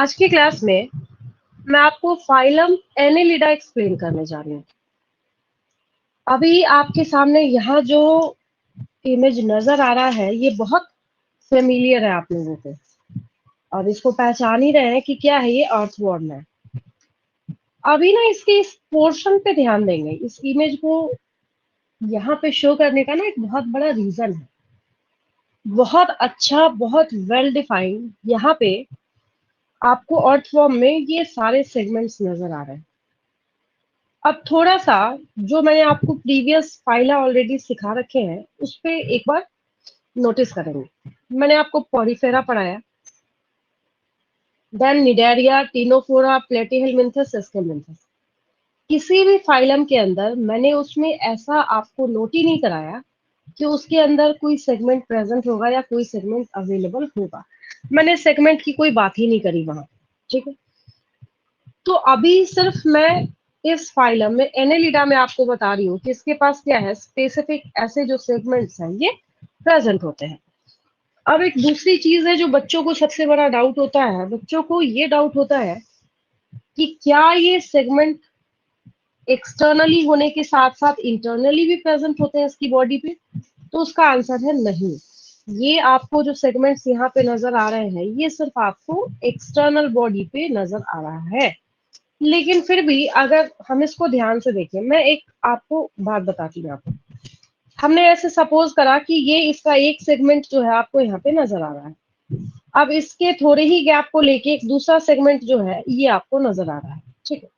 आज की क्लास में मैं आपको फाइलम एनेलिडा एक्सप्लेन करने जा रही हूँ। अभी आपके सामने यहाँ जो इमेज नजर आ रहा है ये बहुत फेमिलियर है आप लोगों को, और इसको पहचान ही रहे हैं कि क्या है, ये अर्थवॉर्म है। अभी ना इसके इस पोर्शन पे ध्यान देंगे। इस इमेज को यहाँ पे शो करने का ना एक बहुत बड़ा रीजन है, बहुत अच्छा, बहुत वेल डिफाइंड। यहाँ पे आपको अर्थवॉर्म में ये सारे सेगमेंट्स नजर आ रहे हैं। अब थोड़ा सा जो मैंने आपको प्रीवियस फाइला ऑलरेडी सिखा रखे हैं उस पे एक बार नोटिस करेंगे। मैंने आपको पॉलीफेरा पढ़ाया, देन निडेरिया, टिनोफोरा, प्लेटीहेलमिन्थस, एस्केलमिन्थस। किसी भी फाइलम के अंदर मैंने उसमें ऐसा आपको नोट ही नहीं कराया कि उसके अंदर कोई सेगमेंट प्रेजेंट होगा या कोई सेगमेंट अवेलेबल होगा। मैंने सेगमेंट की कोई बात ही नहीं करी वहां, ठीक है। तो अभी सिर्फ मैं इस फाइलम में एनेलिडा में आपको बता रही हूँ कि इसके पास क्या है, स्पेसिफिक ऐसे जो सेगमेंट्स हैं ये प्रेजेंट होते हैं। अब एक दूसरी चीज है जो बच्चों को सबसे बड़ा डाउट होता है, बच्चों को ये डाउट होता है कि क्या ये सेगमेंट एक्सटर्नली होने के साथ साथ इंटरनली भी प्रेजेंट होते हैं इसकी बॉडी पे। तो उसका आंसर है नहीं। ये आपको जो सेगमेंट्स यहाँ पे नजर आ रहे हैं ये सिर्फ आपको एक्सटर्नल बॉडी पे नजर आ रहा है। लेकिन फिर भी अगर हम इसको ध्यान से देखें, मैं एक आपको बात बताती हूँ आपको। हमने ऐसे सपोज करा कि ये इसका एक सेगमेंट जो है आपको यहाँ पे नजर आ रहा है। अब इसके थोड़े ही गैप को लेके एक दूसरा सेगमेंट जो है ये आपको नजर आ रहा है, ठीक है।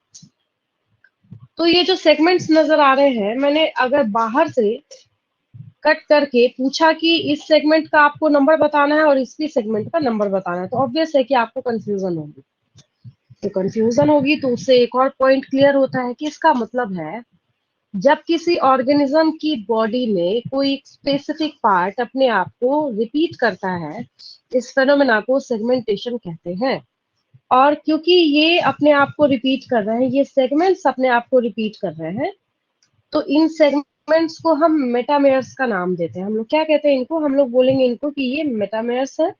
तो ये जो सेगमेंट्स नजर आ रहे हैं, मैंने अगर बाहर से कट करके पूछा कि इस सेगमेंट का आपको नंबर बताना है और इसकी सेगमेंट का नंबर बताना है, तो ऑब्वियस है कि आपको कंफ्यूजन होगी। तो कंफ्यूजन होगी तो उससे एक और पॉइंट क्लियर होता है कि इसका मतलब है जब किसी ऑर्गेनिज्म की बॉडी में कोई स्पेसिफिक पार्ट अपने आप को रिपीट करता है, इस फेनोमेना को सेगमेंटेशन कहते हैं। और क्योंकि ये अपने आप को रिपीट कर रहे हैं, ये सेगमेंट्स अपने आप को रिपीट कर रहे हैं, तो इन सेगमेंट्स को हम मेटामेयर्स का नाम देते हैं। हम लोग क्या कहते हैं इनको, हम लोग बोलेंगे इनको कि ये मेटामेयर्स है।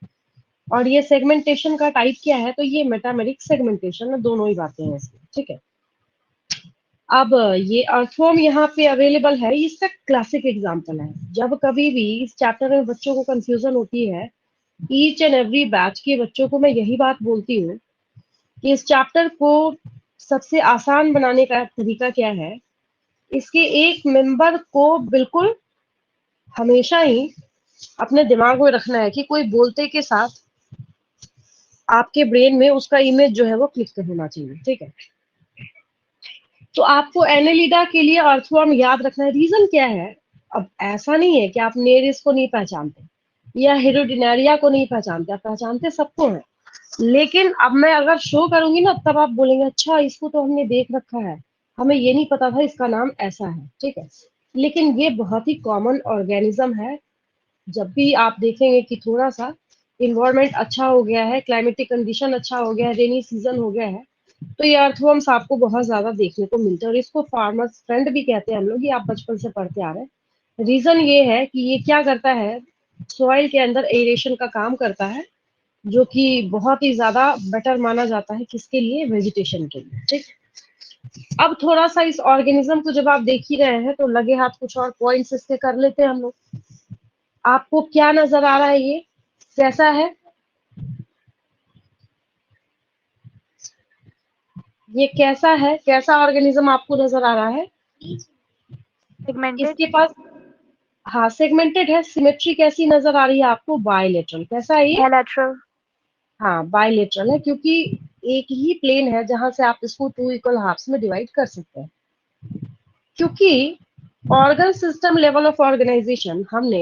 और ये सेगमेंटेशन का टाइप क्या है, तो ये मेटामेरिक सेगमेंटेशन है। दोनों ही बातें हैं इसमें, ठीक है। अब ये अर्थवॉर्म यहाँ पे अवेलेबल है, इसका क्लासिक एग्जांपल है। जब कभी भी इस चैप्टर में बच्चों को कंफ्यूजन होती है, ईच एंड एवरी बैच के बच्चों को मैं यही बात बोलती हूँ कि इस चैप्टर को सबसे आसान बनाने का तरीका क्या है, इसके एक मेंबर को बिल्कुल हमेशा ही अपने दिमाग में रखना है कि कोई बोलते के साथ आपके ब्रेन में उसका इमेज जो है वो क्लिक होना चाहिए, ठीक है। तो आपको एनेलिडा के लिए अर्थवॉर्म याद रखना है। रीजन क्या है, अब ऐसा नहीं है कि आप नेरिस को नहीं पहचानते या हेरोडिनेरिया को नहीं पहचानते, आप पहचानते सबको हैं। लेकिन अब मैं अगर शो करूंगी ना तब आप बोलेंगे अच्छा इसको तो हमने देख रखा है, हमें ये नहीं पता था इसका नाम ऐसा है, ठीक है। लेकिन ये बहुत ही कॉमन ऑर्गेनिज्म है। जब भी आप देखेंगे कि थोड़ा सा इन्वायरमेंट अच्छा हो गया है, क्लाइमेटिक कंडीशन अच्छा हो गया है, रेनी सीजन हो गया है, तो ये अर्थवर्म्स आपको बहुत ज्यादा देखने को मिलते हैं। और इसको फार्मर्स फ्रेंड भी कहते हैं हम लोग, ये आप बचपन से पढ़ते आ रहे हैं। रीजन ये है कि ये क्या करता है, सॉइल के अंदर एरेशन का काम करता है, जो कि बहुत ही ज्यादा बेटर माना जाता है किसके लिए, वेजिटेशन के लिए, ठीक। अब थोड़ा सा इस ऑर्गेनिज्म को जब आप देख ही रहे हैं तो लगे हाथ कुछ और पॉइंट्स इसके कर लेते हैं हम लोग। आपको क्या नजर आ रहा है, ये कैसा है, ये कैसा है, कैसा ऑर्गेनिज्म आपको नजर आ रहा है। सेगमेंटेड इसके पास, हाँ सेगमेंटेड है। सिमेट्री कैसी नजर आ रही है आपको, बायलेटरल। कैसा है ये, बायलैटरल हाँ बायलेटरल है, क्योंकि एक ही प्लेन है जहां से आप इसको टू इक्वल हाफ्स में डिवाइड कर सकते हैं। क्योंकि organ system level of organisation हमने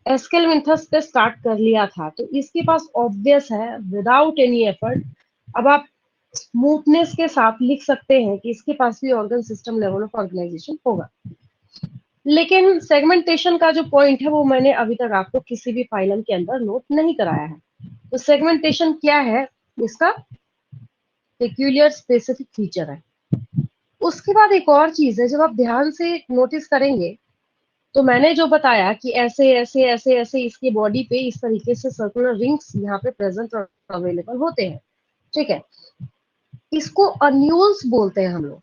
एस्केलमिन्थस पे स्टार्ट कर लिया था, तो इसके पास ऑब्वियस है विदाउट एनी एफर्ट अब आप स्मूथनेस के साथ लिख सकते हैं कि इसके पास भी organ system level of organisation होगा। लेकिन सेगमेंटेशन का जो पॉइंट है वो मैंने अभी तक आपको किसी भी फाइलम के अंदर नोट नहीं कराया है। तो सेगमेंटेशन क्या है, इसका पेक्यूलियर स्पेसिफिक फीचर है। उसके बाद एक और चीज है, जब आप ध्यान से नोटिस करेंगे तो मैंने जो बताया कि ऐसे ऐसे ऐसे ऐसे इसकी बॉडी पे इस तरीके से सर्कुलर रिंग्स यहाँ पे प्रेजेंट और अवेलेबल होते हैं, ठीक है, इसको अन्यूल्स बोलते हैं हम लोग,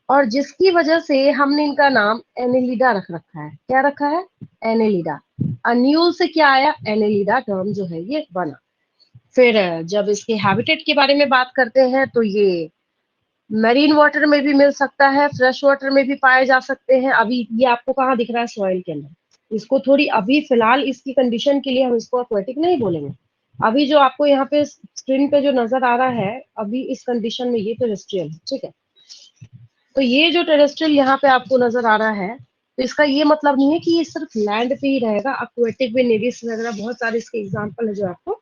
और जिसकी वजह से हमने इनका नाम एनेलिडा रख रखा है। क्या रखा है? एनेलिडा। अन्यूल से क्या आया? एनेलिडा टर्म जो है ये बना। फिर जब इसके हैबिटेट के बारे में बात करते हैं तो ये मरीन वाटर में भी मिल सकता है, फ्रेश वाटर में भी पाए जा सकते हैं। अभी ये आपको कहाँ दिख रहा है? सॉइल के अंदर। इसको थोड़ी अभी फिलहाल इसकी कंडीशन के लिए हम इसको एक्वेटिक नहीं बोलेंगे। अभी जो आपको यहाँ पे स्क्रीन पे जो नजर आ रहा है अभी इस कंडीशन में ये टेरेस्ट्रियल है, ठीक है। तो ये जो टेरेस्ट्रियल यहाँ पे आपको नजर आ रहा है, तो इसका ये मतलब नहीं है कि ये सिर्फ लैंड पे ही रहेगा। एक्वेटिक भी, नेविस वगैरह बहुत सारे इसके एग्जाम्पल है जो आपको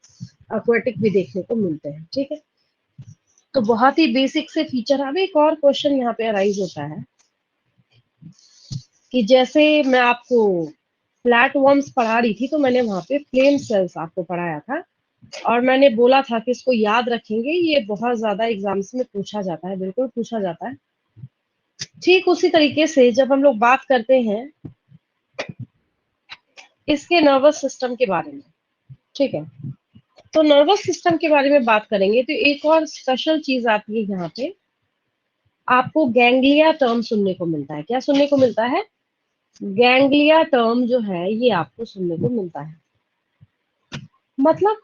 एक्वेटिक भी देखने को मिलते हैं, ठीक है। तो बहुत ही बेसिक से फीचर। अब एक और क्वेश्चन यहाँ पे अराइज होता है कि जैसे मैं आपको फ्लैट वर्म्स पढ़ा रही थी तो मैंने वहां पे फ्लेम सेल्स आपको पढ़ाया था, और मैंने बोला था कि इसको याद रखेंगे, ये बहुत ज्यादा एग्जाम्स में पूछा जाता है, बिल्कुल पूछा जाता है। ठीक उसी तरीके से जब हम लोग बात करते हैं इसके नर्वस सिस्टम के बारे में, ठीक है, तो नर्वस सिस्टम के बारे में बात करेंगे तो एक और स्पेशल चीज आती है यहाँ पे, आपको गैंग्लिया टर्म सुनने को मिलता है। क्या सुनने को मिलता है? गैंग्लिया टर्म जो है ये आपको सुनने को मिलता है। मतलब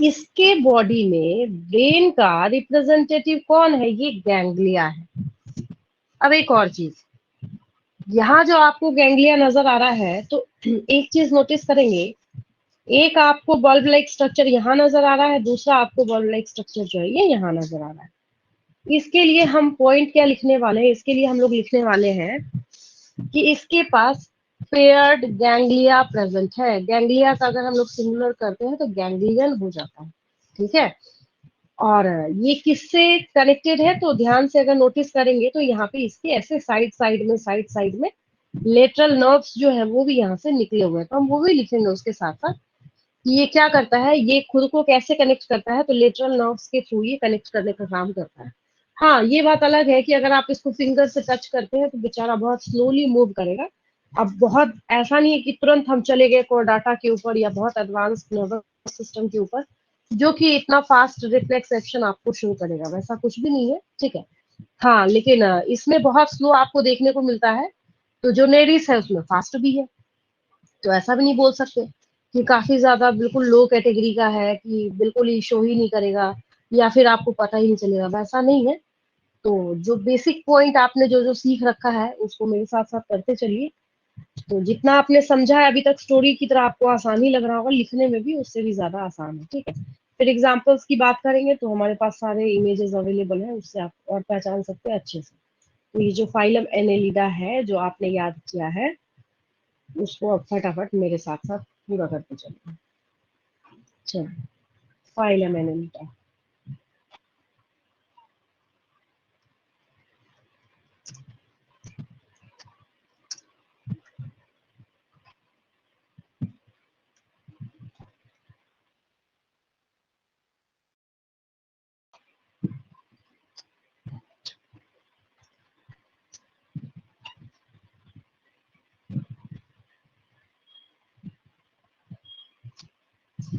इसके बॉडी में ब्रेन का रिप्रेजेंटेटिव कौन है? ये गैंग्लिया है। अब एक और चीज, यहाँ जो आपको गैंग्लिया नजर आ रहा है तो एक चीज नोटिस करेंगे, एक आपको बल्ब लाइक स्ट्रक्चर यहाँ नजर आ रहा है, दूसरा आपको बल्ब लाइक स्ट्रक्चर जो है ये यहाँ नजर आ रहा है। इसके लिए हम पॉइंट क्या लिखने वाले हैं? इसके लिए हम लोग लिखने वाले हैं कि इसके पास पेयर्ड गैंग्लिया प्रेजेंट है। गैंग्लिया का अगर हम लोग सिंगुलर करते हैं तो गैंग्लियन हो जाता है, ठीक है। और ये किससे कनेक्टेड है? तो ध्यान से अगर नोटिस करेंगे तो यहाँ पे इसके ऐसे साइड साइड में लेटरल नर्व्स जो है वो भी यहाँ से निकले हुए हैं, तो हम वो भी लिखेंगे उसके साथ साथ कि ये क्या करता है, ये खुद को कैसे कनेक्ट करता है। तो लेटरल नर्व्स के थ्रू ये कनेक्ट करने का काम करता है। हाँ, ये बात अलग है कि अगर आप इसको फिंगर से टच करते हैं तो बेचारा बहुत स्लोली मूव करेगा। अब बहुत ऐसा नहीं है कि तुरंत हम चले गए कोर्डाटा के ऊपर या बहुत एडवांस नर्वस सिस्टम के ऊपर जो कि इतना फास्ट रिफ्लेक्स एक्शन आपको शो करेगा, वैसा कुछ भी नहीं है, ठीक है। हाँ, लेकिन इसमें बहुत स्लो आपको देखने को मिलता है। तो जो नेरिस है उसमें फास्ट भी है, तो ऐसा भी नहीं बोल सकते कि काफी ज्यादा बिल्कुल लो कैटेगरी का है कि बिल्कुल ही शो ही नहीं करेगा या फिर आपको पता ही नहीं चलेगा, वैसा नहीं है। तो जो बेसिक पॉइंट आपने जो जो सीख रखा है उसको मेरे साथ साथ करते चलिए। तो जितना आपने समझा है अभी तक स्टोरी की तरह आपको आसान ही लग रहा होगा, लिखने में भी उससे भी ज्यादा आसान है, ठीक है। फिर एग्जाम्पल्स की बात करेंगे तो हमारे पास सारे इमेजेस अवेलेबल हैं, उससे आप और पहचान सकते हैं अच्छे से। तो ये जो फाइलम एनेलिडा है जो आपने याद किया है उसको अब फटाफट मेरे साथ साथ पूरा करते चलिए। चलो, फाइलम एनेलिडा।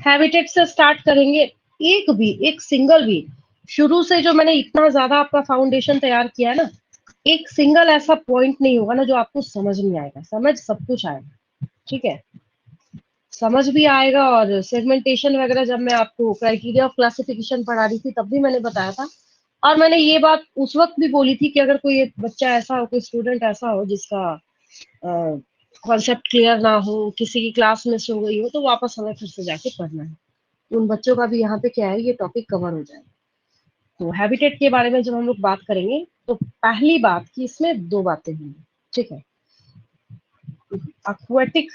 हैबिटेट से स्टार्ट करेंगे। एक सिंगल भी शुरू से जो मैंने इतना ज्यादा आपका फाउंडेशन तैयार किया है ना, एक सिंगल ऐसा पॉइंट नहीं होगा ना जो आपको समझ नहीं आएगा। समझ सब कुछ आएगा, ठीक है। समझ भी आएगा, और सेगमेंटेशन वगैरह जब मैं आपको क्राइटेरिया ऑफ क्लासिफिकेशन पढ़ा रही थी तब भी मैंने बताया था। और मैंने ये बात उस वक्त भी बोली थी कि अगर कोई बच्चा ऐसा हो, कोई स्टूडेंट ऐसा हो जिसका कॉन्सेप्ट क्लियर ना हो, किसी की क्लास मिस हो गई हो, तो वापस हमें फिर से जाके पढ़ना है। उन बच्चों का भी यहाँ पे क्या है, ये टॉपिक कवर हो जाएगा। तो हैबिटेट के बारे में जब हम लोग बात करेंगे तो पहली बात कि इसमें दो बातें होंगी, ठीक है। एक्वेटिक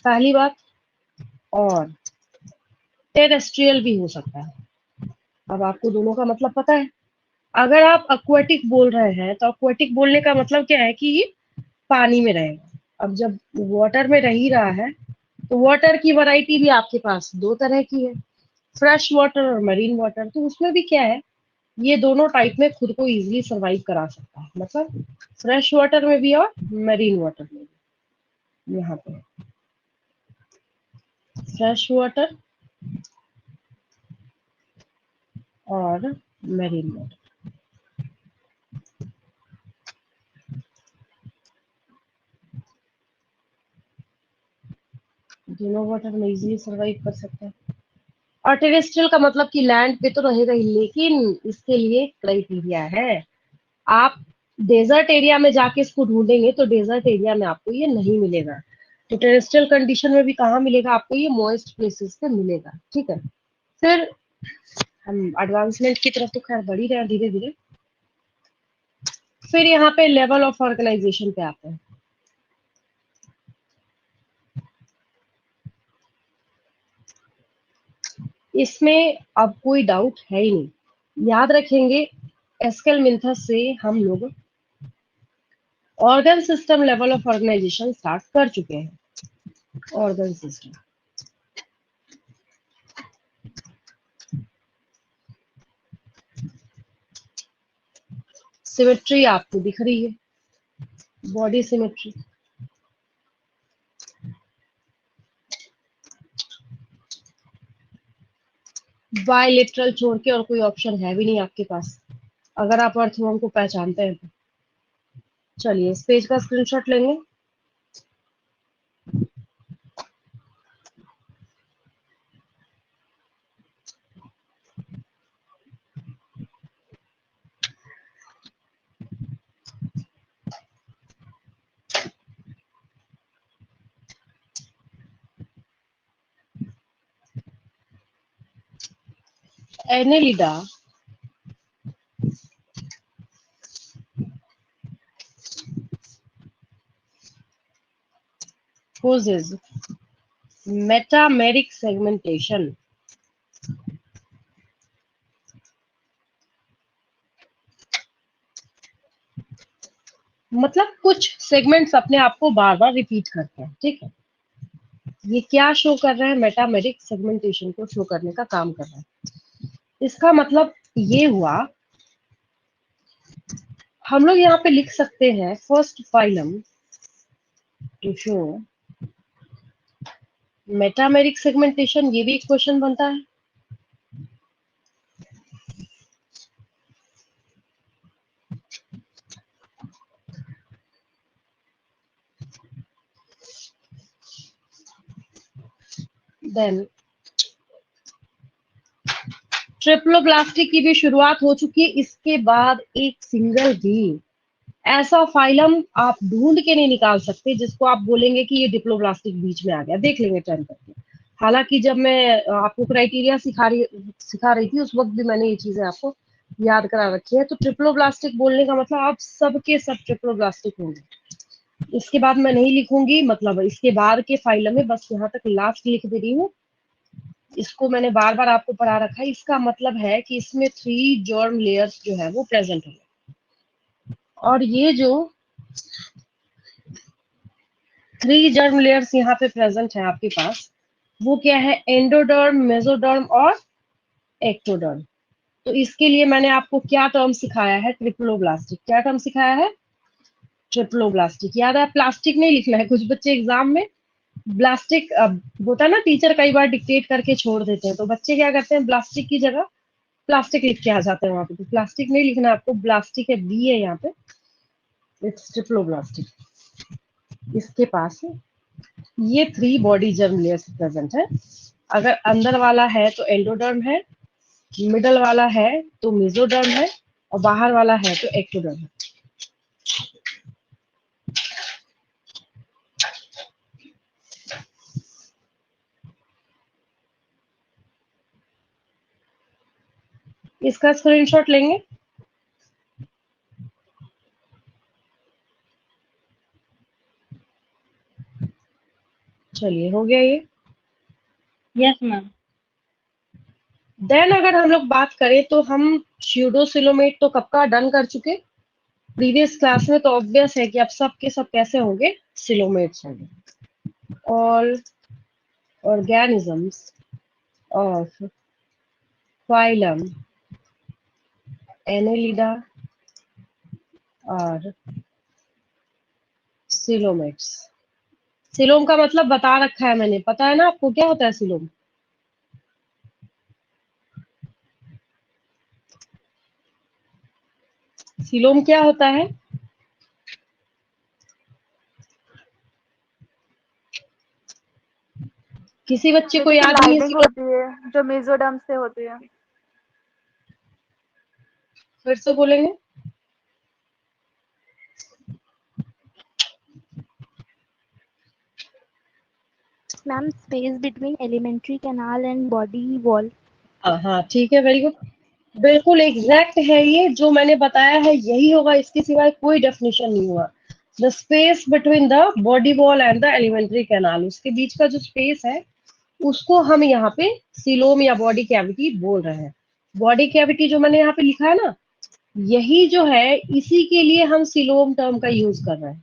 पहली बात, और टेरेस्ट्रियल भी हो सकता है। अब आपको दोनों का मतलब पता है। अगर आप एक्वेटिक बोल रहे हैं तो एक्वेटिक बोलने का मतलब क्या है कि ये पानी में रहेगा। अब जब वाटर में रह ही रहा है तो वाटर की वैरायटी भी आपके पास दो तरह की है, फ्रेश वाटर और मरीन वाटर। तो उसमें भी क्या है, ये दोनों टाइप में खुद को इजीली सरवाइव करा सकता है, मतलब फ्रेश वाटर में भी और मरीन वाटर में भी। यहाँ पे फ्रेश वाटर और मेरीन वाटर। दोनों वाटर में इजीली सर्वाइव कर सकते हैं। और टेरेस्ट्रियल का मतलब कि लैंड पे तो रहेगा ही, लेकिन इसके लिए क्राइटेरिया है। आप डेजर्ट एरिया में जाके इसको ढूंढेंगे तो डेजर्ट एरिया में आपको ये नहीं मिलेगा। तो टेरेस्ट्रियल कंडीशन में भी कहाँ मिलेगा आपको, ये मॉइस्ट प्लेसेस पे मिलेगा। ठीक है, फिर हम एडवांसमेंट की तरफ तो खैर बढ़ ही रहे हैं धीरे धीरे। फिर यहाँ पे लेवल ऑफ ऑर्गेनाइजेशन पे आते हैं। इसमें अब कोई डाउट है ही नहीं, याद रखेंगे एस्केलमिंथस से हम लोग organ system level of organisation start कर चुके हैं। ऑर्गन सिस्टम, सिमेट्री आपको दिख रही है, बॉडी सिमेट्री। बायलेटरल छोड़ के और कोई ऑप्शन है भी नहीं आपके पास, अगर आप अर्थवर्म को पहचानते हैं तो। चलिए इस पेज का स्क्रीनशॉट लेंगे। Annelida poses metameric segmentation. मतलब कुछ सेगमेंट्स अपने आप को बार बार रिपीट करते हैं। ठीक है, ये क्या शो कर रहा है, मेटामेरिक सेगमेंटेशन को शो करने का काम कर रहा है। इसका मतलब ये हुआ, हम लोग यहाँ पे लिख सकते हैं first phylum to show metameric segmentation. ये भी एक क्वेश्चन बनता है। देन ट्रिप्लोब्लास्टिक की भी शुरुआत हो चुकी है। इसके बाद एक सिंगल भी ऐसा फाइलम आप ढूंढ के नहीं निकाल सकते जिसको आप बोलेंगे कि ये डिप्लोब्लास्टिक बीच में आ गया। देख लेंगे टर्न करके। हालांकि जब मैं आपको क्राइटेरिया सिखा रही थी, उस वक्त भी मैंने ये चीजें आपको याद करा रखी है। तो ट्रिप्लोब्लास्टिक बोलने का मतलब आप सबके सब ट्रिप्लोब्लास्टिक होंगे। इसके बाद मैं नहीं लिखूंगी, मतलब इसके बाद के फाइलम में बस यहाँ तक लास्ट लिख दे रही हूँ। इसको मैंने बार बार आपको पढ़ा रखा है। इसका मतलब है कि इसमें 3 जर्म लेयर्स जो है वो प्रेजेंट है। और ये जो 3 जर्म लेयर्स यहाँ पे प्रेजेंट है आपके पास, वो क्या है, एंडोडर्म, मेसोडर्म और एक्टोडर्म। तो इसके लिए मैंने आपको क्या टर्म सिखाया है, ट्रिप्लोब्लास्टिक। क्या टर्म सिखाया है, ट्रिप्लोब्लास्टिक। याद है, प्लास्टिक नहीं लिखना है। कुछ बच्चे एग्जाम में ब्लास्टिक होता है ना, टीचर कई बार डिक्टेट करके छोड़ देते हैं, तो बच्चे क्या करते हैं, ब्लास्टिक की जगह प्लास्टिक लिख के आ जाते हैं वहां पे। तो प्लास्टिक नहीं लिखना आपको, ब्लास्टिक है, बी है यहाँ पे, इट्स ट्रिप्लोब्लास्टिक। इसके पास ये 3 बॉडी जर्म लेयर्स प्रेजेंट है। अगर अंदर वाला है तो एंडोडर्म है, मिडल वाला है तो मेसोडर्म है, और बाहर वाला है तो एक्टोडर्म है। इसका स्क्रीनशॉट लेंगे। चलिए हो गया ये। Yes ma'am. देन अगर हम लोग बात करें तो हम स्यूडोसिलोमेट तो कब का डन कर चुके प्रीवियस क्लास में। तो ऑब्वियस है कि अब सब के सब कैसे होंगे, सिलोमेट्स होंगे। All organisms of phylum Annelida are coelomates. Coelom का मतलब बता रखा है मैंने, पता है ना आपको क्या होता है सिलोम? सिलोम क्या होता है? किसी बच्चे को जिसकी याद नहीं है लाइनिंग सिलोम? होती है, जो मेसोडर्म से होती है। फिर से बोलेंगे? Ma'am space between alimentary canal and body wall. हाँ ठीक है, वेरी गुड, बिल्कुल एग्जैक्ट है, ये जो मैंने बताया है यही होगा, इसके सिवाय कोई डेफिनेशन नहीं हुआ। The space between the body wall and the alimentary canal, उसके बीच का जो स्पेस है उसको हम यहाँ पे सिलोम या बॉडी कैविटी बोल रहे हैं। बॉडी कैविटी जो मैंने यहाँ पे लिखा है ना, यही जो है इसी के लिए हम सिलोम टर्म का यूज कर रहे हैं,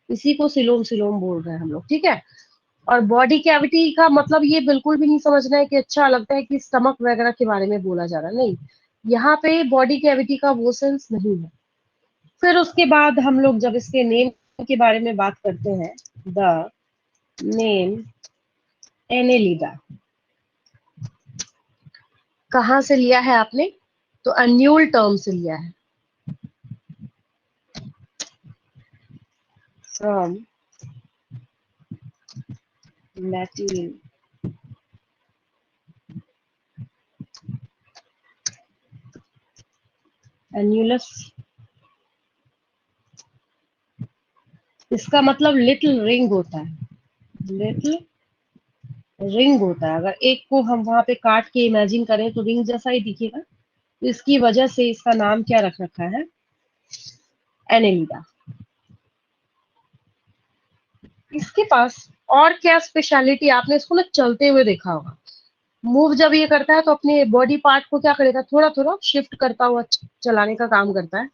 इसी को सिलोम सिलोम बोल रहे हैं हम लोग, ठीक है। और बॉडी कैविटी का मतलब ये बिल्कुल भी नहीं समझना है कि अच्छा लगता है कि स्टमक वगैरह के बारे में बोला जा रहा है, नहीं, यहाँ पे बॉडी कैविटी का वो सेंस नहीं है। फिर उसके बाद हम लोग जब इसके नेम के बारे में बात करते हैं, द नेम एनेलिडा कहाँ से लिया है आपने? तो अन्यूल टर्म से लिया है, फ्रॉम लैटिन एन्यूलस। इसका मतलब लिटिल रिंग होता है, लिटिल रिंग होता है। अगर एक को हम वहां पे काट के इमेजिन करें तो रिंग जैसा ही दिखेगा, तो इसकी वजह से इसका नाम क्या रख रखा है? एनेलिडा। इसके पास और क्या स्पेशलिटी, आपने इसको ना चलते हुए देखा होगा, मूव जब ये करता है तो अपने बॉडी पार्ट को क्या करेगा, थोड़ा थोड़ा शिफ्ट करता हुआ चलाने का काम करता है।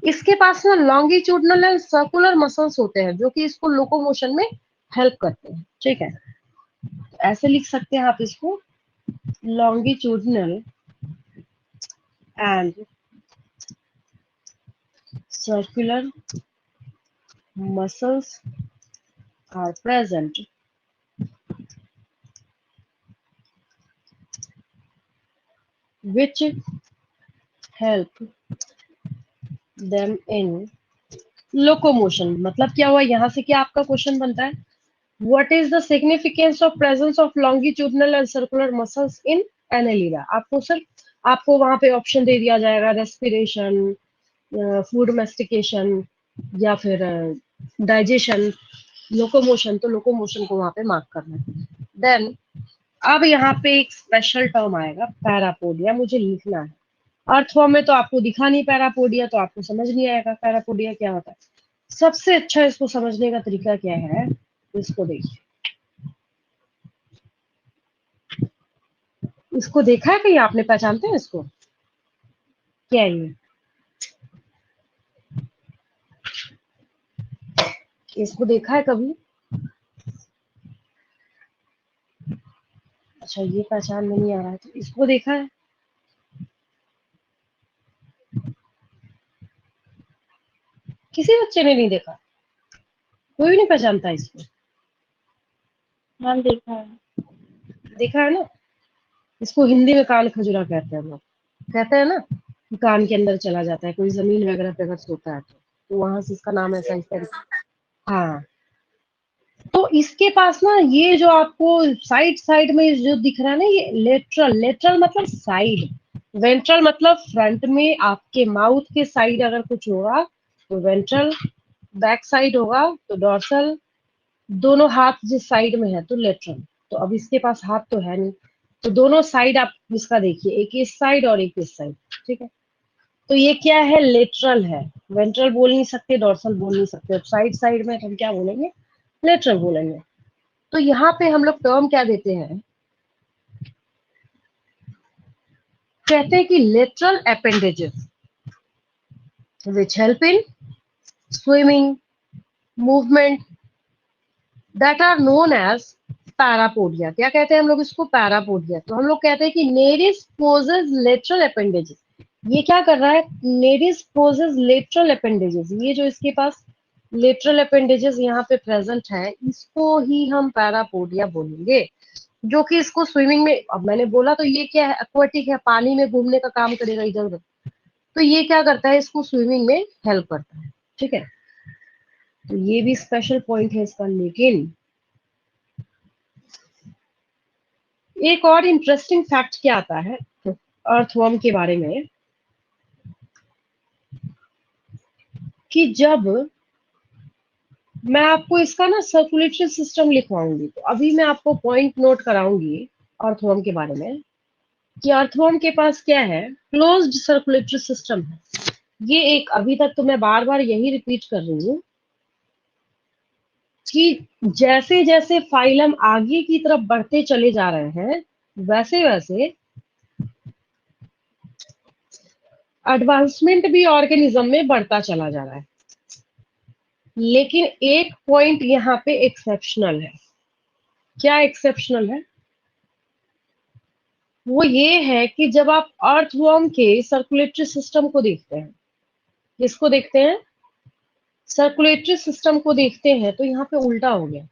इसके पास ना लॉन्गिट्यूडनल एंड सर्कुलर मसल्स होते हैं जो कि इसको लोकोमोशन में हेल्प करते हैं, ठीक है। ऐसे लिख सकते हैं आप इसको, longitudinal and circular muscles are present which help them in locomotion। मतलब क्या हुआ यहाँ से, क्या आपका क्वेश्चन बनता है, what is the significance of presence of longitudinal and circular muscles in annelida? आपको सिर्फ आपको वहां पे ऑप्शन दे दिया जाएगा, रेस्पिरेशन, फूड मेस्टिकेशन, या फिर डाइजेशन, लोकोमोशन, तो लोकोमोशन को वहां पे मार्क करना है। देन अब यहाँ पे एक स्पेशल टर्म आएगा पैरापोडिया, मुझे लिखना है। अर्थ फॉर्म में तो आपको दिखा नहीं पैरापोडिया, तो आपको समझ नहीं आएगा पैरापोडिया क्या होता है। सबसे अच्छा इसको समझने का तरीका क्या है, इसको देखिए, इसको देखा है कहीं आपने, पहचानते हैं इसको? क्या है ये? इसको देखा है कभी? अच्छा, ये पहचान में नहीं आ रहा है, तो इसको देखा है? किसी बच्चे ने नहीं देखा? कोई नहीं पहचानता इसको? मैम देखा है। देखा है ना? इसको हिंदी में कान खजुरा कहते हैं लोग, कहते हैं ना कि कान के अंदर चला जाता है, कोई जमीन वगैरह पे अगर सोता है तो वहां से इसका नाम ऐसा इस तरीके। हाँ, तो इसके पास ना ये जो आपको साइड साइड में जो दिख रहा है ना, ये लेटरल, लेटरल मतलब साइड, वेंट्रल मतलब फ्रंट में, आपके माउथ के साइड अगर कुछ होगा तो वेंट्रल, बैक साइड होगा तो डॉर्सल, दोनों हाथ जिस साइड में है तो लेटरल। तो अब इसके पास हाथ तो है नहीं, तो दोनों साइड आप इसका देखिए, एक इस साइड और एक इस साइड, ठीक है। तो ये क्या है, लेटरल है, वेंट्रल बोल नहीं सकते, डॉर्सल बोल नहीं सकते, अब साइड साइड में तो हम क्या बोलेंगे, लेटरल बोलेंगे। तो यहाँ पे हम लोग टर्म क्या देते हैं, कहते हैं कि lateral appendages which help in swimming, movement, that are known as parapodia. क्या कहते हैं हम लोग इसको, पैरापोडिया। तो हम लोग कहते हैं कि नेरिस पोजेस लेटरल अपेंडेजेस, ये क्या कर रहा है, नेरिस पोजेस लेटरल अपेंडेजेस, ये जो इसके पास लेटरल अपेंडेजेस यहाँ पे प्रेजेंट है, इसको ही हम पैरापोडिया बोलेंगे, जो कि इसको स्विमिंग में, अब मैंने बोला तो ये क्या है, एक्वाटिक है, पानी में घूमने का काम करेगा इधर उधर, तो ये क्या करता है, इसको स्विमिंग में हेल्प करता है। ठीक है, तो ये भी स्पेशल पॉइंट है इसका। लेकिन एक और इंटरेस्टिंग फैक्ट क्या आता है अर्थवर्म के बारे में, कि जब मैं आपको इसका ना सर्कुलेटरी सिस्टम लिखवाऊंगी, तो अभी मैं आपको पॉइंट नोट कराऊंगी अर्थवर्म के बारे में, कि अर्थवर्म के पास क्या है, क्लोज्ड सर्कुलेटरी सिस्टम है। ये एक, अभी तक तो मैं बार बार यही रिपीट कर रही हूँ कि जैसे जैसे फाइलम आगे की तरफ बढ़ते चले जा रहे हैं, वैसे वैसे एडवांसमेंट भी ऑर्गेनिज्म में बढ़ता चला जा रहा है। लेकिन एक पॉइंट यहाँ पे एक्सेप्शनल है। क्या एक्सेप्शनल है? वो ये है कि जब आप अर्थवर्म के सर्कुलेटरी सिस्टम को देखते हैं, किसको देखते हैं, सर्कुलेटरी सिस्टम को देखते हैं, तो यहाँ पे उल्टा हो गया।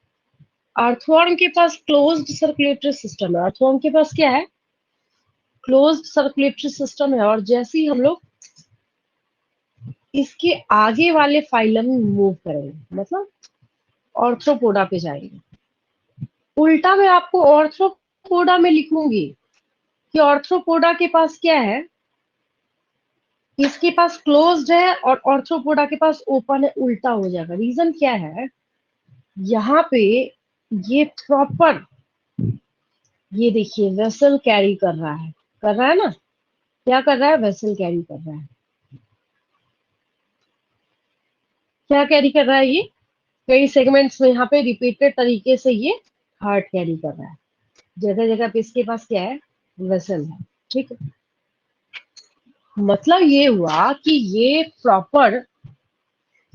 अर्थवर्म के पास क्लोज्ड सर्कुलेटरी सिस्टम है, अर्थवर्म के पास क्या है, क्लोज्ड सर्कुलेटरी सिस्टम है। और जैसे ही हम लोग इसके आगे वाले फाइलम में मूव करेंगे, मतलब ऑर्थ्रोपोडा पे जाएंगे, उल्टा मैं आपको ऑर्थ्रोपोडा में लिखूंगी कि ऑर्थ्रोपोडा के पास क्या है, इसके पास क्लोज्ड है और ऑर्थ्रोपोडा के पास ओपन है, उल्टा हो जाएगा। रीजन क्या है, यहाँ पे ये प्रॉपर, ये देखिए वेसल कैरी कर रहा है ना, क्या कर रहा है, वेसल कैरी कर रहा है। क्या कैरी कर रहा है ये, कई सेगमेंट्स में यहाँ पे रिपीटेड तरीके से ये हार्ट कैरी कर रहा है। जगह जगह पे इसके पास क्या है, वेसल है। ठीक है, मतलब ये हुआ कि ये प्रॉपर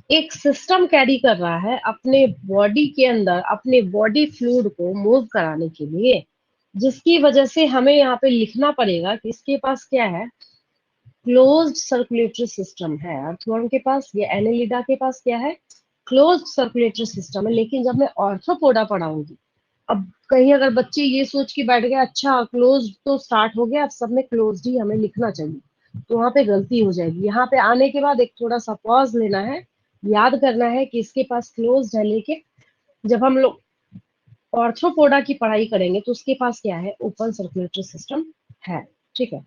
एक सिस्टम कैरी कर रहा है अपने बॉडी के अंदर, अपने बॉडी फ्लूइड को मूव कराने के लिए, जिसकी वजह से हमें यहाँ पे लिखना पड़ेगा कि इसके पास क्या है, क्लोज्ड सर्कुलेटरी सिस्टम है। अर्थवर्म के पास, ये एनेलिडा के पास क्या है, क्लोज्ड सर्कुलेटरी सिस्टम है। लेकिन जब मैं ऑर्थ्रोपोडा पढ़ाऊंगी, अब कहीं अगर बच्चे ये सोच के बैठ गए अच्छा क्लोज्ड तो स्टार्ट हो गया, अब सब में क्लोज्ड ही हमें लिखना चाहिए, तो वहां पे गलती हो जाएगी। यहाँ पे आने के बाद एक थोड़ा सा पॉज लेना है, याद करना है कि इसके पास क्लोज्ड है, लेकिन जब हम लोग ऑर्थ्रोपोडा की पढ़ाई करेंगे तो उसके पास क्या है, ओपन सर्कुलेटरी सिस्टम है। ठीक है,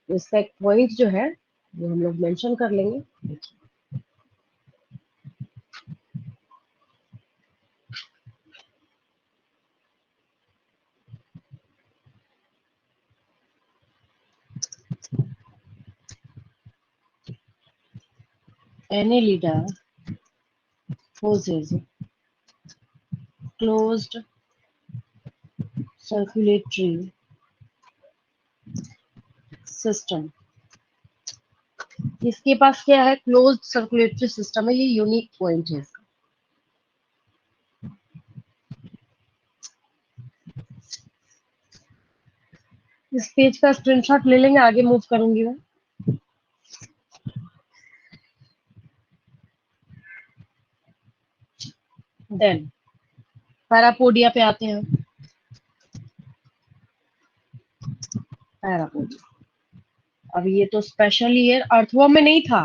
तो इसका एक पॉइंट जो है वो हम लोग मेंशन कर लेंगे। देखिए, Annelida possess closed circulatory system। इसके पास क्या है, क्लोज्ड सर्कुलेटरी सिस्टम है, ये यूनिक पॉइंट है इसका। इस पेज का स्क्रीनशॉट ले लेंगे, आगे मूव करूंगी मैं। देन पैरापोडिया पे आते हैं। पैरापोडिया, अब ये तो स्पेशल ही है, अर्थवर्म में नहीं था।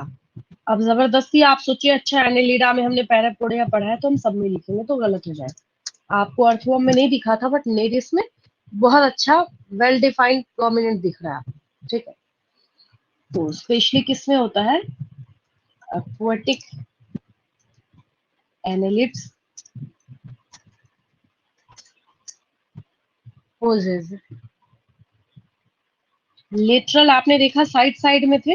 अब जबरदस्ती आप सोचिए अच्छा एनेलिडा में हमने पैरापोडिया पढ़ा है तो हम सब में लिखेंगे तो गलत हो जाए। आपको अर्थवर्म में नहीं दिखा था, बट नेरिस में बहुत अच्छा वेल डिफाइंड प्रोमिनेंट दिख रहा है। ठीक है, तो स्पेशली किस में होता है, aquatic annelids poses लेटरल, आपने देखा साइड साइड में थे,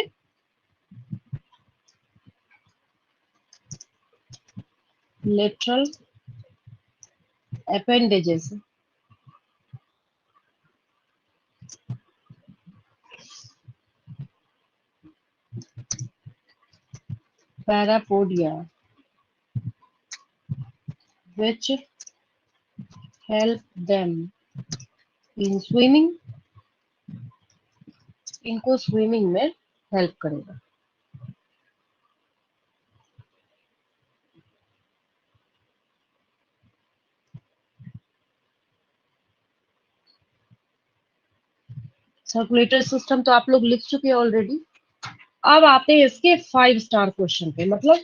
lateral appendages, parapodia which help them in swimming, इनको स्विमिंग में हेल्प करेगा। सर्कुलेटरी सिस्टम तो आप लोग लिख चुके हैं ऑलरेडी। अब आते हैं इसके 5 स्टार क्वेश्चन पे। मतलब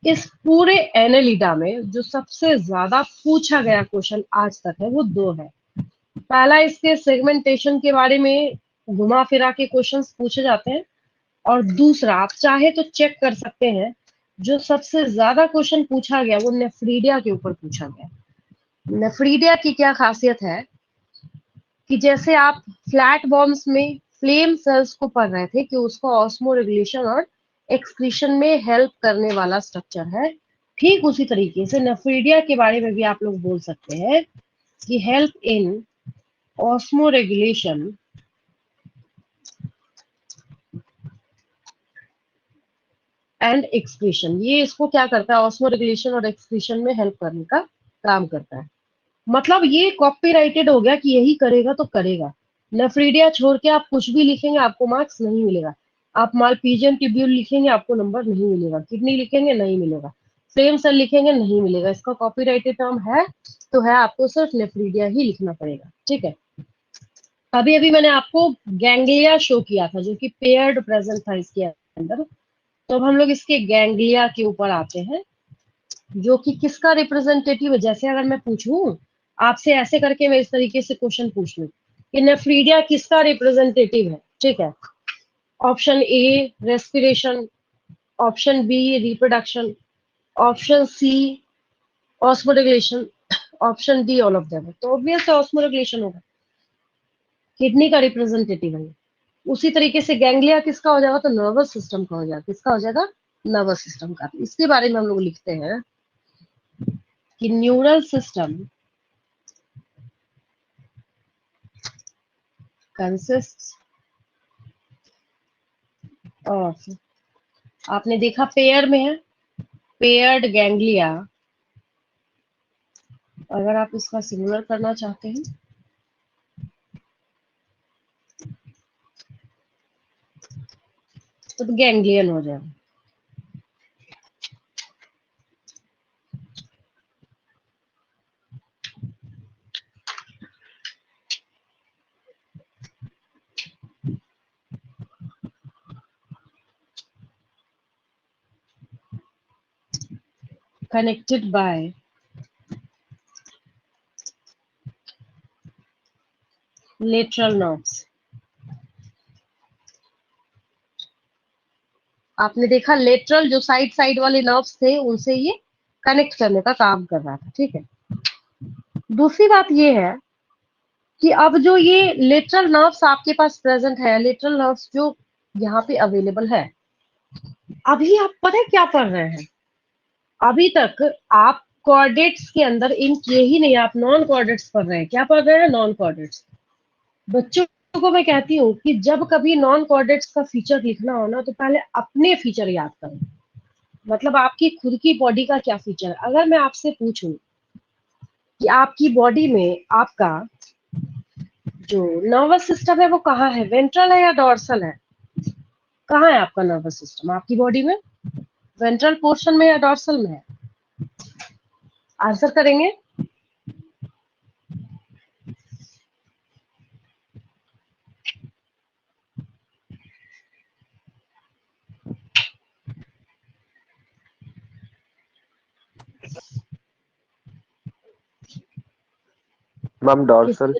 इस पूरे एनेलिडा में जो सबसे ज्यादा पूछा गया क्वेश्चन आज तक है वो 2 है। पहला इसके सेगमेंटेशन के बारे में घुमा फिरा के क्वेश्चंस पूछे जाते हैं, और दूसरा आप चाहे तो चेक कर सकते हैं, जो सबसे ज्यादा क्वेश्चन पूछा गया वो नेफ्रीडिया के ऊपर पूछा गया। नेफ्रीडिया की क्या खासियत है कि जैसे आप फ्लैट बॉम्ब्स में फ्लेम सेल्स को पढ़ रहे थे कि उसको ऑस्मो रेगुलेशन और एक्सक्रीशन में हेल्प करने वाला स्ट्रक्चर है, ठीक उसी तरीके से नेफ्रीडिया के बारे में भी आप लोग बोल सकते हैं कि help in osmo regulation and excretion. ये इसको क्या करता है, ऑस्मो रेगुलेशन और एक्सक्रीशन में हेल्प करने का काम करता है। मतलब ये कॉपीराइटेड हो गया कि यही करेगा तो करेगा। नेफ्रीडिया छोड़ के आप कुछ भी लिखेंगे आपको मार्क्स नहीं मिलेगा। आप मालपीजियन ट्यूब्यूल लिखेंगे आपको नंबर नहीं मिलेगा, किडनी लिखेंगे नहीं मिलेगा, फ्लेम सेल लिखेंगे नहीं मिलेगा। इसका कॉपीराइटेड टर्म है तो है, आपको सिर्फ नेफ्रीडिया ही लिखना पड़ेगा। ठीक है, अभी अभी मैंने आपको गैंग्लिया शो किया था जो कि पेयर्ड प्रेजेंट था इसके अंदर। तो अब हम लोग इसके गैंग्लिया के ऊपर आते हैं, जो कि किसका रिप्रेजेंटेटिव है। जैसे अगर मैं पूछूं आपसे ऐसे करके, मैं इस तरीके से क्वेश्चन पूछ लूं कि नेफ्रीडिया किसका रिप्रेजेंटेटिव है, ठीक है। Option A respiration, option B reproduction, option C osmoregulation, option D all of them. तो ऑब्वियस ऑस्मोरेगुलेशन होगा, किडनी का रिप्रेजेंटेटिव है। उसी तरीके से गैंग्लिया किसका हो जाएगा, तो नर्वस सिस्टम का हो जाएगा। किसका हो जाएगा, नर्वस सिस्टम का। इसके बारे में हम लोग लिखते हैं कि न्यूरल सिस्टम कंसिस्ट ऑफ, आपने देखा पेयर में है, पेयर्ड गैंग्लिया। अगर आप इसका सिमिलर करना चाहते हैं तो गैंग्लियन हो जाएगा। connected by lateral nerves। आपने देखा लेटरल जो साइड साइड वाले नर्व्स थे उनसे ये कनेक्ट करने का काम कर रहा था। ठीक है, दूसरी बात ये है कि अब जो ये लेटरल नर्व्स आपके पास प्रेजेंट है, लेटरल नर्व्स जो यहाँ पे अवेलेबल है, अभी आप पता है क्या पढ़ रहे हैं, अभी तक आप कॉर्डेट्स के अंदर इन किए ही नहीं, आप नॉन कॉर्डेट्स पढ़ रहे हैं। क्या पढ़ रहे हैं, नॉन कॉर्डेट्स। बच्चों को मैं कहती हूँ कि जब कभी नॉन कॉर्डेट्स का फीचर लिखना हो ना, तो पहले अपने फीचर याद करो। मतलब आपकी खुद की बॉडी का क्या फीचर है। अगर मैं आपसे पूछूं कि आपकी बॉडी में आपका जो नर्वस सिस्टम है वो कहाँ है, वेंट्रल है या डॉर्सल है, कहाँ है आपका नर्वस सिस्टम आपकी बॉडी में, वेंट्रल पोर्शन में या डॉर्सल में है, आंसर करेंगे। Ma'am dorsal.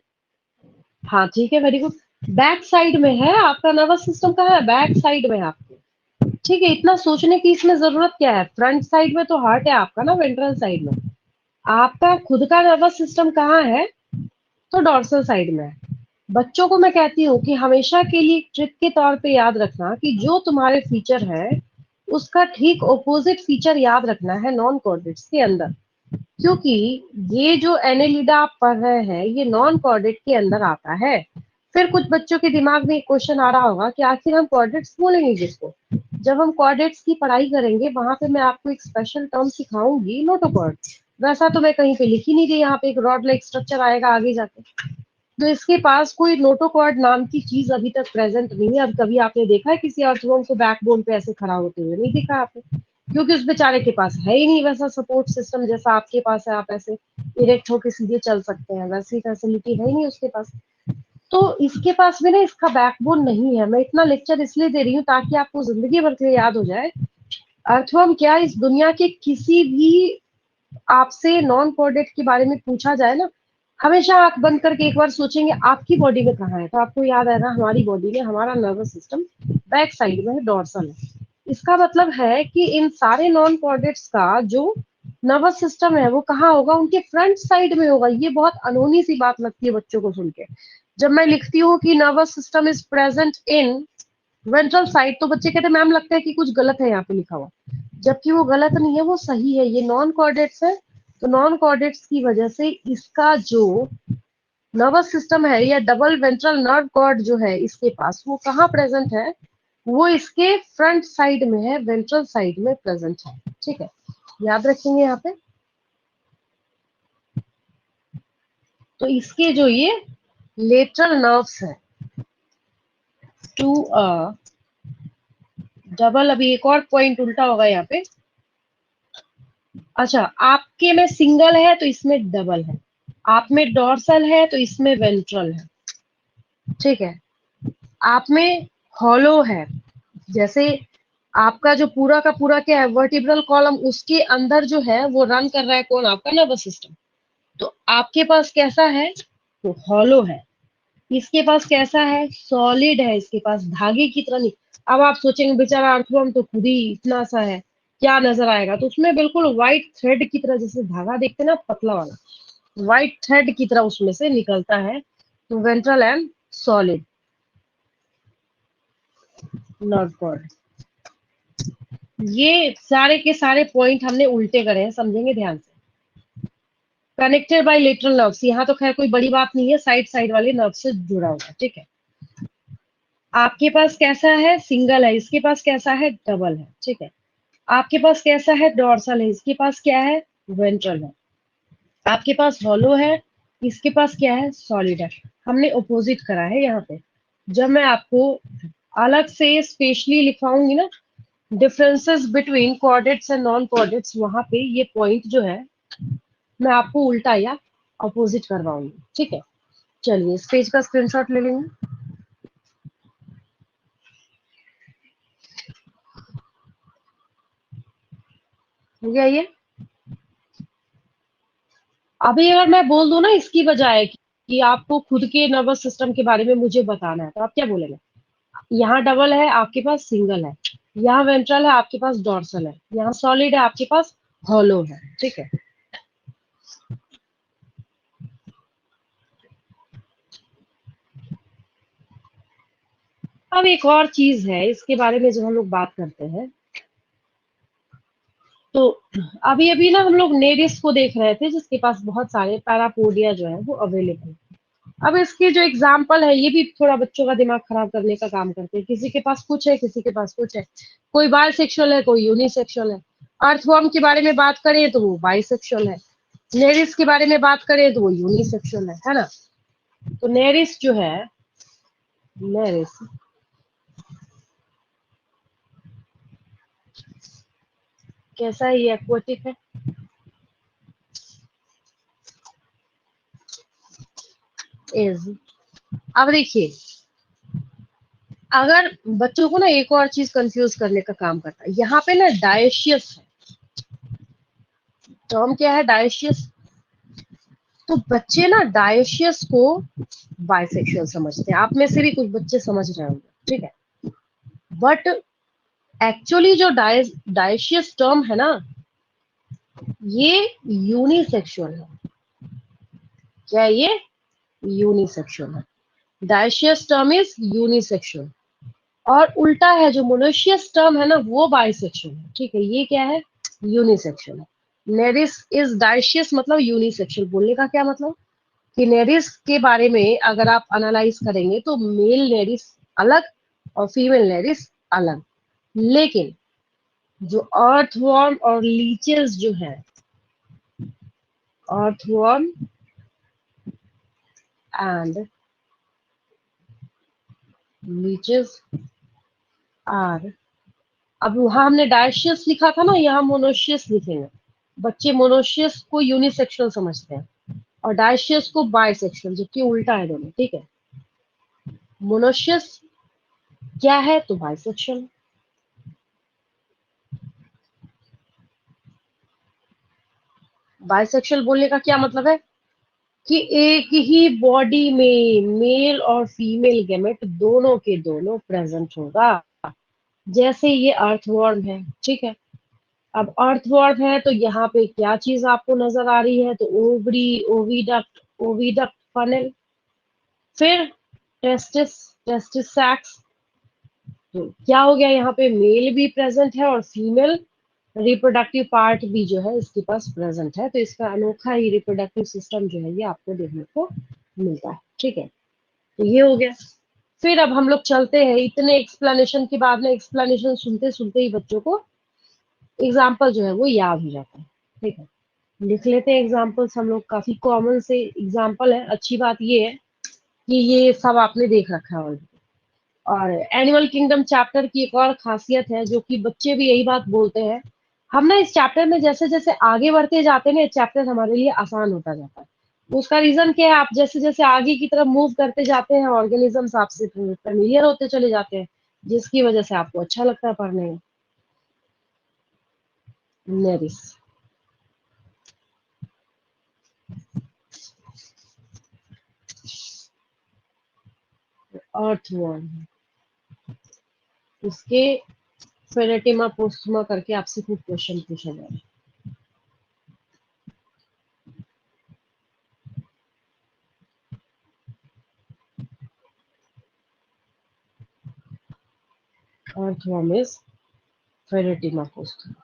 हाँ ठीक है, वेरी गुड। बैक साइड में है आपका नर्वस सिस्टम, कहाँ है, बैक साइड में है आपके। ठीक है, इतना सोचने की इसमें जरूरत क्या है, फ्रंट साइड में तो हार्ट है आपका ना, वेंट्रल साइड में। आपका खुद का नर्वस सिस्टम कहाँ है, तो डॉर्सल साइड में है। बच्चों को मैं कहती हूँ कि हमेशा के लिए ट्रिक के तौर पे याद रखना कि जो तुम्हारे फीचर है उसका ठीक ऑपोजिट फीचर याद रखना है नॉन कॉर्डेट्स के अंदर, क्योंकि ये जो एनेलिडा आप पढ़ रहे हैं ये नॉन कॉर्डेट के अंदर आता है। फिर कुछ बच्चों के दिमाग में एक क्वेश्चन आ रहा होगा कि आखिर हम कॉर्डेट्स बोलेंगे किसको। जब हम कॉर्डेट्स की पढ़ाई करेंगे वहां पे मैं आपको एक स्पेशल टर्म सिखाऊंगी, नोटोकॉर्ड। वैसा तो मैं कहीं पे लिख ही नहीं रही, यहाँ पे एक रॉड लाइक स्ट्रक्चर आएगा आगे जाके, तो इसके पास कोई नोटोकॉर्ड नाम की चीज अभी तक प्रेजेंट नहीं है। अब कभी आपने देखा है किसी अर्थवर्म को बैकबोन पे ऐसे खड़ा होते हुए, नहीं देखा आपने, क्योंकि उस बेचारे के पास है ही नहीं वैसा सपोर्ट सिस्टम जैसा आपके पास है। आप ऐसे इरेक्ट होकर सीधे चल सकते हैं, वैसी फैसिलिटी है ही नहीं उसके पास। तो इसके पास भी ना इसका बैकबोन नहीं है। मैं इतना लेक्चर इसलिए दे रही हूँ ताकि आपको जिंदगी भर के लिए याद हो जाए। अर्थवर्म क्या, इस दुनिया के किसी भी आपसे नॉन कोऑर्डिनेट के बारे में पूछा जाए ना, हमेशा आंख बंद करके एक बार सोचेंगे आपकी बॉडी में कहाँ है, तो आपको याद आएगा हमारी बॉडी में हमारा नर्वस सिस्टम बैक साइड में है, डोर्सल है। इसका मतलब है कि इन सारे नॉन कोऑर्डिनेट्स का जो नर्वस सिस्टम है वो कहाँ होगा, उनके फ्रंट साइड में होगा। ये बहुत अनोनी सी बात लगती है बच्चों को सुन के। जब मैं लिखती हूँ कि nervous system is present in ventral side, तो बच्चे कहते हैं मैम लगता है कि कुछ गलत है यहाँ पे लिखा हुआ, जबकि वो गलत नहीं है, वो सही है। ये नॉन कोऑर्डिनेट्स है, तो नॉन कोऑर्डिनेट्स की वजह से इसका जो नर्वस सिस्टम है या डबल वेंट्रल नर्व कॉर्ड जो है इसके पास, वो कहाँ प्रेजेंट है, वो इसके फ्रंट साइड में है, वेंट्रल साइड में प्रेजेंट है। ठीक है, याद रखेंगे यहाँ पे। तो इसके जो ये लेटरल नर्व्स है टू अ डबल, अभी एक और पॉइंट उल्टा होगा यहाँ पे। अच्छा, आपके में सिंगल है तो इसमें डबल है, आप में डॉर्सल है तो इसमें वेंट्रल है। ठीक है, आप में हॉलो है, जैसे आपका जो पूरा का पूरा क्या है वर्टिब्रल कॉलम, उसके अंदर जो है वो रन कर रहा है कौन, आपका नर्वस सिस्टम। तो आपके पास कैसा है, तो हॉलो है। इसके पास कैसा है, सॉलिड है, इसके पास धागे की तरह नहीं। अब आप सोचेंगे बेचारा अर्थवर्म तो खुद ही इतना सा है, क्या नजर आएगा, तो उसमें बिल्कुल व्हाइट थ्रेड की तरह, जैसे धागा देखते हैं ना पतला वाला, व्हाइट थ्रेड की तरह उसमें से निकलता है। तो ventral and solid nerve cord. ये सारे के सारे पॉइंट हमने उल्टे करे हैं, समझेंगे ध्यान से। कनेक्टेड बाय लेटरल नर्व्स, यहाँ तो खैर कोई बड़ी बात नहीं है, साइड साइड वाले नर्व से जुड़ा हुआ है। ठीक है, आपके पास कैसा है, सिंगल है, इसके पास कैसा है, डबल है। ठीक है, आपके पास कैसा है, डॉर्सल है, इसके पास क्या है, वेंट्रल है। आपके पास हॉलो है, इसके पास क्या है, सॉलिड है। हमने अपोजिट करा है यहाँ पे। जब मैं आपको अलग से स्पेशली लिखाऊंगी ना differences between coordinates and non coordinates, वहां पे ये पॉइंट जो है मैं आपको उल्टा या अपोजिट करवाऊंगी। ठीक है, चलिए इस पेज का स्क्रीनशॉट ले लेंगे। हो गया ये। अभी अगर मैं बोल दूं ना इसकी बजाय कि आपको खुद के नर्वस सिस्टम के बारे में मुझे बताना है, तो आप क्या बोलेंगे, यहाँ डबल है आपके पास सिंगल है, यहाँ वेंट्रल है आपके पास डॉर्सल है, यहाँ सॉलिड है आपके पास हॉलो है। ठीक है, अब एक और चीज है इसके बारे में जब हम लोग बात करते हैं, तो अभी अभी ना हम लोग नेरिस को देख रहे थे जिसके पास बहुत सारे पैरापोडिया जो है वो अवेलेबल है। अब इसके जो एग्जाम्पल है ये भी थोड़ा बच्चों का दिमाग खराब करने का काम करते हैं। किसी के पास कुछ है, किसी के पास कुछ है, कोई बायसेक्सुअल है, कोई यूनिसेक्सुअल है। अर्थवर्म के बारे में बात करें तो वो बाइसेक्सुअल है, नेरिस के बारे में बात करें तो वो यूनिसेक्सुअल है ना। तो नेरिस जो है, नेरिस कैसा है, ये एक्वाटिक है, इज। अब देखिए, अगर बच्चों को ना एक और चीज कंफ्यूज करने का काम करता है, यहाँ पे ना डायशियस है, टर्म क्या है, डायशियस। तो बच्चे ना डायशियस को बाइसेक्सुअल समझते हैं, आप में से भी कुछ बच्चे समझ रहे होंगे। ठीक है, बट एक्चुअली जो डायशियस टर्म है ना, ये यूनिसेक्सुअल है। क्या है ये, यूनिसेक्सुअल है। डायशियस टर्म इज यूनिसेक्सुअल, और उल्टा है जो मोनोशियस टर्म है ना वो बाइसेक्सुअल है। ठीक है, ये क्या है, यूनिसेक्सुअल है। नेरिस इज डायशियस मतलब यूनिसेक्सुअल। बोलने का क्या मतलब कि नेरिस के बारे में अगर आप एनालाइज करेंगे तो मेल नेरिस अलग और फीमेल नेरिस अलग। लेकिन जो अर्थवर्म और लीचेस जो है, अर्थवर्म एंड लीचेस आर, अब वहां हमने डायशियस लिखा था ना, यहाँ मोनोशियस लिखेंगे। बच्चे मोनोशियस को यूनिसेक्सुअल समझते हैं और डायशियस को बाइसेक्सुअल, जबकि उल्टा है दोनों। ठीक है, मोनोशियस क्या है? तो बाइसेक्शुअल। बाइसेक्सुअल बोलने का क्या मतलब है कि एक ही बॉडी में मेल और फीमेल गैमेट दोनों के दोनों प्रेजेंट होगा। जैसे ये अर्थवॉर्म है, ठीक है। अब अर्थवॉर्म है तो यहाँ पे क्या चीज आपको नजर आ रही है? तो ओवरी, ओविडक्ट, ओविडक्ट फनल, फिर टेस्टिस, टेस्टिस सैक्स। तो क्या हो गया, यहाँ पे मेल भी प्रेजेंट है और फीमेल रिप्रोडक्टिव पार्ट भी जो है इसके पास प्रेजेंट है। तो इसका अनोखा ही रिप्रोडक्टिव सिस्टम जो है ये आपको देखने को मिलता है, ठीक है। तो ये हो गया। फिर अब हम लोग चलते हैं, इतने एक्सप्लेनेशन के बाद में, एक्सप्लेनेशन सुनते सुनते ही बच्चों को एग्जाम्पल जो है वो याद हो जाता है, ठीक है। लिख लेते हैं एग्जाम्पल्स हम लोग, काफी कॉमन से एग्जाम्पल है। अच्छी बात ये है कि ये सब आपने देख रखा है ऑलरेडी। और एनिमल किंगडम चैप्टर की एक और खासियत है जो कि बच्चे भी यही बात बोलते हैं, हम ना इस चैप्टर में जैसे जैसे आगे बढ़ते जाते हैं ना, चैप्टर हमारे लिए आसान होता जाता है। उसका रीजन क्या है? आप जैसे जैसे आगे की तरफ मूव करते जाते हैं, ऑर्गेनिजम्स आपसे फेमिलियर होते चले जाते हैं, जिसकी वजह से आपको अच्छा लगता है पढ़ने में। नेरिस, अर्थवॉर्म, इसके फेरेटिमा पोस्टुमा करके आपसे कुछ क्वेश्चन पूछा जाए। Earthworm is Ferretima postum.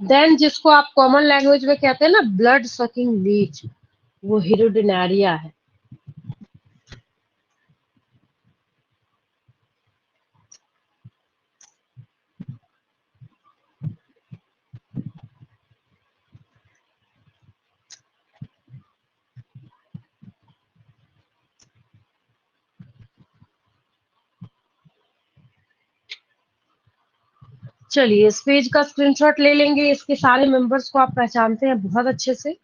Then जिसको आप कॉमन लैंग्वेज में कहते हैं ना ब्लड सकिंग लीच, वो हिरोडिनारिया है। चलिए इस पेज का स्क्रीनशॉट ले लेंगे। इसके सारे मेंबर्स को आप पहचानते हैं बहुत अच्छे से।